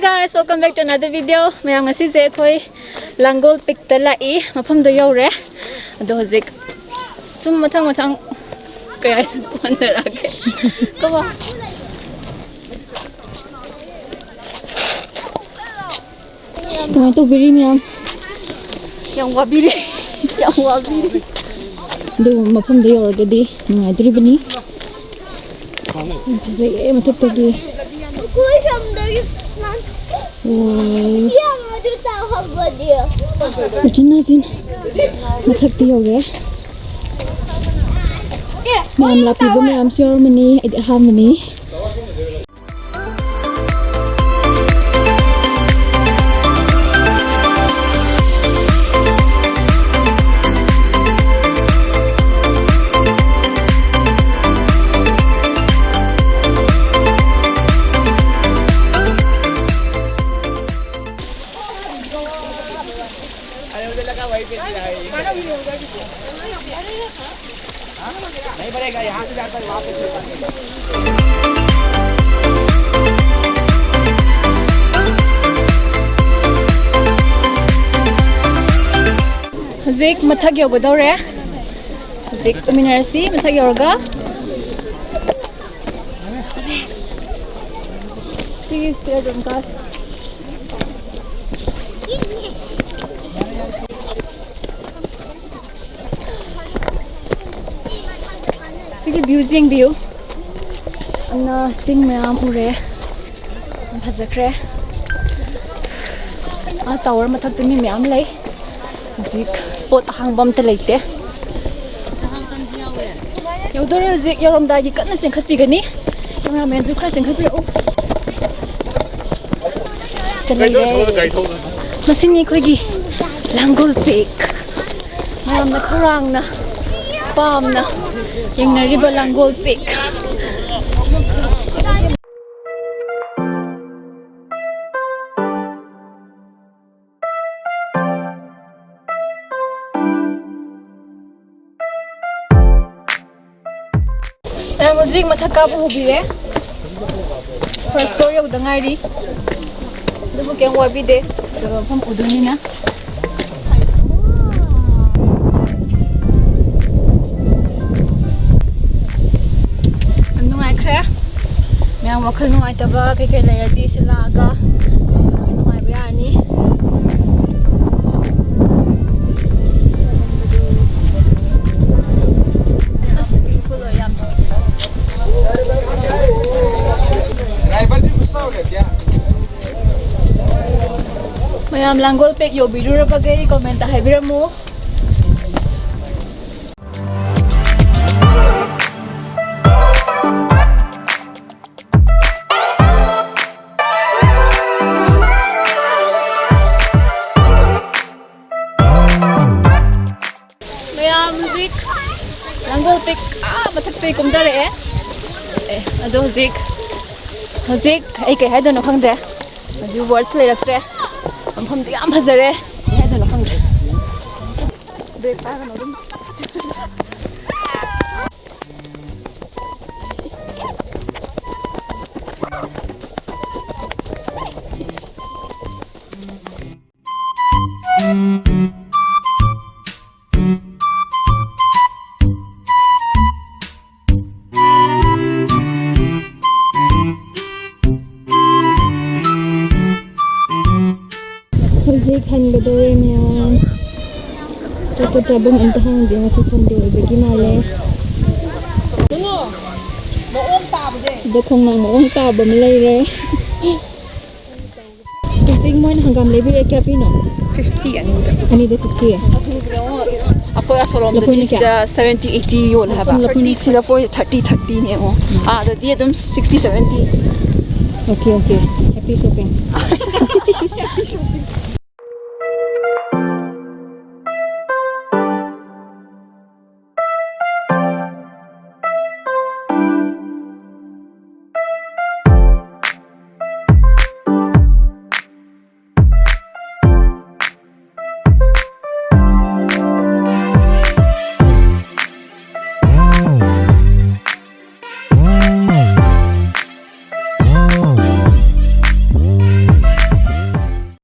guys, welcome back to another video. Mayang ngasi se khoi LANGOL pick ta lai mafam do yore. Ado hozik chum mathang kaya kon ra ke. Ko ba. Tomato biri miyam. Yang wabiri. Do mafam do yore gadi ngadri bani. Zai mathap ta di. Macam ni, macam tiada orang. Mam lapi bumi am sior mani, ada ham mani. नहीं पड़ेगा यहाँ से जाकर वापस Zik mathag yoga daw re. Zik uminarasi mathag yoga. Sige sir dungkas. Sige viewing view. Ana ching mayam ure. Phazakre. A tower mathak tumi mayam lay. Zik spot ahang bom ta leite. Yodor zik yorom da gi kana chengkhat pi gani. Cameraman zu khra chengkhat pi o. Masini khoi gi LANGOL pick. Mayam na kharang na. Palm na. Yang nariba LANGOL pick. Music mathaka bu bire. First story of the ngari. Dubu keng wabi de. So pam uduni na. Mayang wakal nungai taba kay layar di sila aga nungai bayani. Mas peaceful o yan. Mayam LANGOL pick yo biru ra bagay comment ta haibira mo. Music LANGOL pick mathak pi kum dare ado zik ai kai haida no khangdre adu words le raktre ampham ti am phazare haida no khangdre break pa ga no dum Zik han gadore miyam. Chapo chabang intahang di ngasi Sunday bagi male. Sida kong nang maong taba malay re. Zik mo hanggang lebi re kya pino? 50 anida. Anida 50 Ako ya solom da sida 70 80 yol haba. Sida po 30 30 ne mo. Da dia dum 60 70. Okay. Happy shopping.